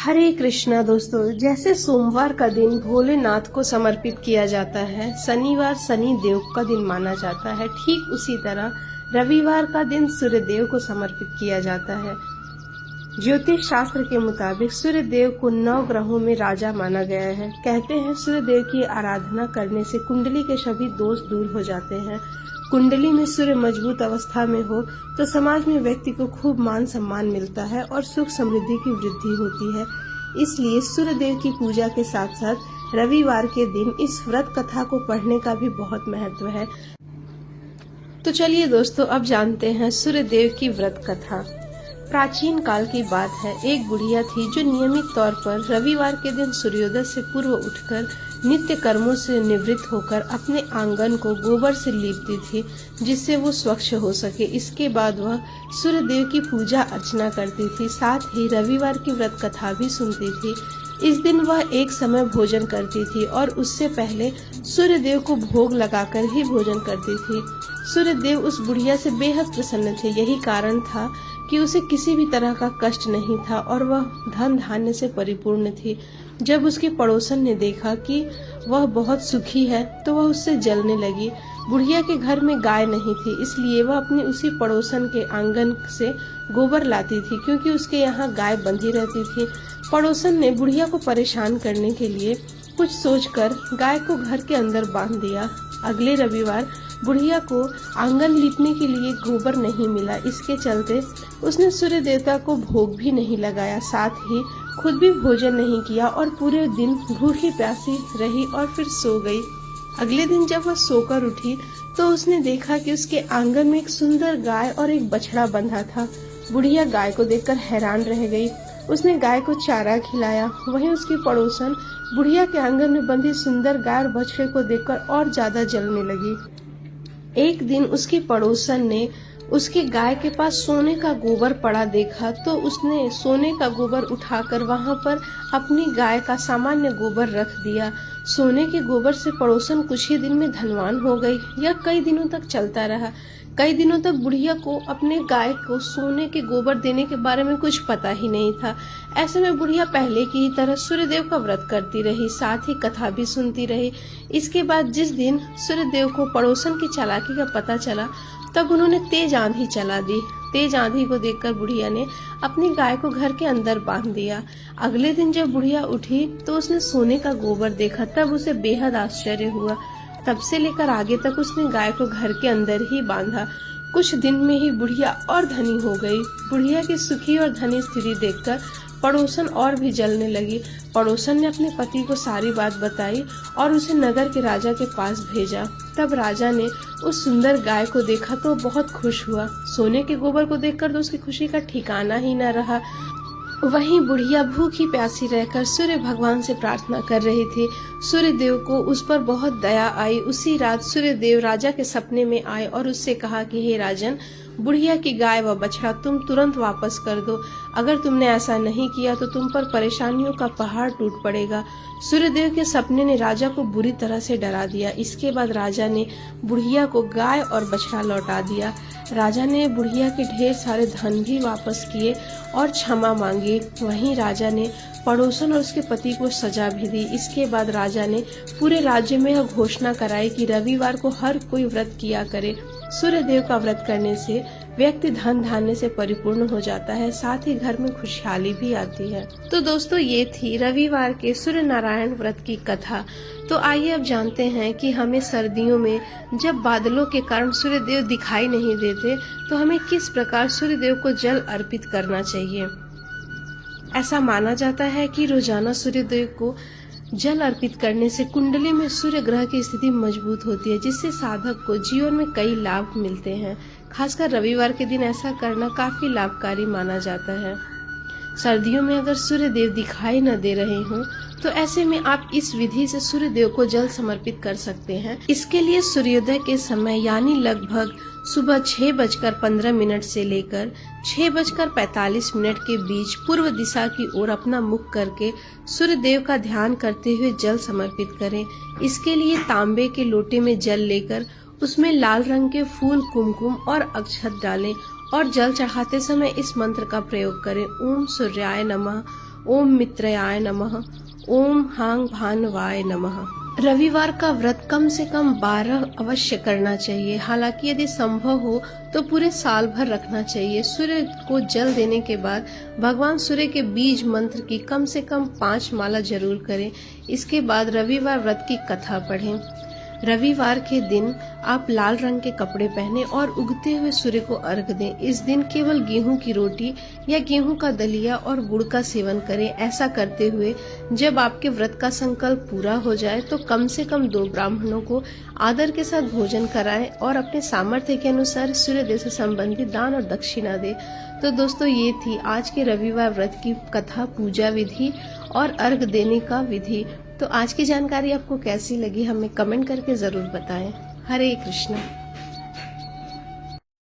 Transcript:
हरे कृष्णा दोस्तों, जैसे सोमवार का दिन भोलेनाथ को समर्पित किया जाता है, शनिवार शनि देव का दिन माना जाता है, ठीक उसी तरह रविवार का दिन सूर्य देव को समर्पित किया जाता है। ज्योतिष शास्त्र के मुताबिक सूर्य देव को 9 ग्रहों में राजा माना गया है। कहते हैं सूर्य देव की आराधना करने से कुंडली के सभी दोष दूर हो जाते हैं। कुंडली में सूर्य मजबूत अवस्था में हो तो समाज में व्यक्ति को खूब मान सम्मान मिलता है और सुख समृद्धि की वृद्धि होती है। इसलिए सूर्य देव की पूजा के साथ साथ रविवार के दिन इस व्रत कथा को पढ़ने का भी बहुत महत्व है। तो चलिए दोस्तों, अब जानते हैं सूर्य देव की व्रत कथा। प्राचीन काल की बात है, एक बुढ़िया थी जो नियमित तौर पर रविवार के दिन सूर्योदय से पूर्व उठकर नित्य कर्मों से निवृत्त होकर अपने आंगन को गोबर से लीपती थी, जिससे वो स्वच्छ हो सके। इसके बाद वह सूर्य देव की पूजा अर्चना करती थी, साथ ही रविवार की व्रत कथा भी सुनती थी। इस दिन वह एक समय भोजन करती थी और उससे पहले सूर्य देव को भोग लगाकर ही भोजन करती थी। सूर्य देव उस बुढ़िया से बेहद प्रसन्न थे। यही कारण था कि उसे किसी भी तरह का कष्ट नहीं था और वह धन धान्य से परिपूर्ण थी। जब उसके पड़ोसन ने देखा कि वह बहुत सुखी है तो वह उससे जलने लगी। बुढ़िया के घर में गाय नहीं थी, इसलिए वह अपने उसी पड़ोसन के आंगन से गोबर लाती थी, क्योंकि उसके यहाँ गाय बंधी रहती थी। पड़ोसन ने बुढ़िया को परेशान करने के लिए कुछ सोचकर गाय को घर के अंदर बांध दिया। अगले रविवार बुढ़िया को आंगन लीपने के लिए गोबर नहीं मिला। इसके चलते उसने सूर्य देवता को भोग भी नहीं लगाया, साथ ही खुद भी भोजन नहीं किया और पूरे दिन भूखी प्यासी रही और फिर सो गई। अगले दिन जब वह सोकर उठी तो उसने देखा कि उसके आंगन में एक सुंदर गाय और एक बछड़ा बंधा था। बुढ़िया गाय को देखकर हैरान रह गई। उसने गाय को चारा खिलाया। वहीं उसकी पड़ोसन बुढ़िया के आंगन में बंधी सुंदर गाय और बछड़े को देखकर और ज्यादा जलने लगी। एक दिन उसकी पड़ोसन ने उसके गाय के पास सोने का गोबर पड़ा देखा तो उसने सोने का गोबर उठाकर वहां पर अपनी गाय का सामान्य गोबर रख दिया। सोने के गोबर से पड़ोसन कुछ ही दिन में धनवान हो गई। यह कई दिनों तक चलता रहा। कई दिनों तक बुढ़िया को अपने गाय को सोने के गोबर देने के बारे में कुछ पता ही नहीं था। ऐसे में बुढ़िया पहले की ही तरह सूर्यदेव का व्रत करती रही, साथ ही कथा भी सुनती रही। इसके बाद जिस दिन सूर्यदेव को पड़ोसन की चालाकी का पता चला तब उन्होंने तेज आंधी चला दी। तेज आंधी को देखकर बुढ़िया ने अपनी गाय को घर के अंदर बांध दिया। अगले दिन जब बुढ़िया उठी तो उसने सोने का गोबर देखा, तब उसे बेहद आश्चर्य हुआ। तब से लेकर आगे तक उसने गाय को घर के अंदर ही बांधा। कुछ दिन में ही बुढ़िया और धनी हो गई। बुढ़िया की सुखी और धनी स्थिति देखकर पड़ोसन और भी जलने लगी। पड़ोसन ने अपने पति को सारी बात बताई और उसे नगर के राजा के पास भेजा। तब राजा ने उस सुंदर गाय को देखा तो बहुत खुश हुआ। सोने के गोबर को देखकर तो उसकी खुशी का ठिकाना ही न रहा। वहीं बुढ़िया भूखी प्यासी रहकर सूर्य भगवान से प्रार्थना कर रही थी। सूर्य देव को उस पर बहुत दया आई। उसी रात सूर्य देव राजा के सपने में आए और उससे कहा कि हे राजन, बुढ़िया की गाय व बछड़ा तुम तुरंत वापस कर दो। अगर तुमने ऐसा नहीं किया तो तुम पर परेशानियों का पहाड़ टूट पड़ेगा। सूर्यदेव के सपने ने राजा को बुरी तरह से डरा दिया। इसके बाद राजा ने बुढ़िया को गाय और बछड़ा लौटा दिया। राजा ने बुढ़िया के ढेर सारे धन भी वापस किए और क्षमा मांगी। वहीं राजा ने पड़ोसन और उसके पति को सजा भी दी। इसके बाद राजा ने पूरे राज्य में यह घोषणा कराई कि रविवार को हर कोई व्रत किया करे। सूर्य देव का व्रत करने से व्यक्ति धन धान्य से परिपूर्ण हो जाता है, साथ ही घर में खुशहाली भी आती है। तो दोस्तों, ये थी रविवार के सूर्य नारायण व्रत की कथा। तो आइए अब जानते हैं कि हमें सर्दियों में जब बादलों के कारण सूर्य देव दिखाई नहीं देते तो हमें किस प्रकार सूर्य देव को जल अर्पित करना चाहिए। ऐसा माना जाता है कि रोजाना सूर्य देव को जल अर्पित करने से कुंडली में सूर्य ग्रह की स्थिति मजबूत होती है, जिससे साधक को जीवन में कई लाभ मिलते हैं। खासकर रविवार के दिन ऐसा करना काफी लाभकारी माना जाता है। सर्दियों में अगर सूर्य देव दिखाई न दे रहे हों तो ऐसे में आप इस विधि से सूर्य देव को जल समर्पित कर सकते हैं। इसके लिए सूर्योदय के समय यानी लगभग सुबह 6:15 से लेकर 6:45 के बीच पूर्व दिशा की ओर अपना मुख करके सूर्य देव का ध्यान करते हुए जल समर्पित करें। इसके लिए तांबे के लोटे में जल लेकर उसमें लाल रंग के फूल, कुमकुम और अक्षत डालें और जल चढ़ाते समय इस मंत्र का प्रयोग करें। ओम सूर्याय नमः, ओम मित्रयाय नमः, ओम हांग भानवाय नमः। रविवार का व्रत कम से कम 12 अवश्य करना चाहिए। हालांकि यदि संभव हो तो पूरे साल भर रखना चाहिए। सूर्य को जल देने के बाद भगवान सूर्य के बीज मंत्र की कम से कम 5 माला जरूर करें। इसके बाद रविवार व्रत की कथा पढ़ें। रविवार के दिन आप लाल रंग के कपड़े पहने और उगते हुए सूर्य को अर्घ दें। इस दिन केवल गेहूं की रोटी या गेहूं का दलिया और गुड़ का सेवन करें। ऐसा करते हुए जब आपके व्रत का संकल्प पूरा हो जाए तो कम से कम 2 ब्राह्मणों को आदर के साथ भोजन कराएं और अपने सामर्थ्य के अनुसार सूर्यदेव से संबंधित दान और दक्षिणा दें। तो दोस्तों, ये थी आज के रविवार व्रत की कथा, पूजा विधि और अर्घ देने का विधि। तो आज की जानकारी आपको कैसी लगी हमें कमेंट करके जरूर बताएं। हरे कृष्ण।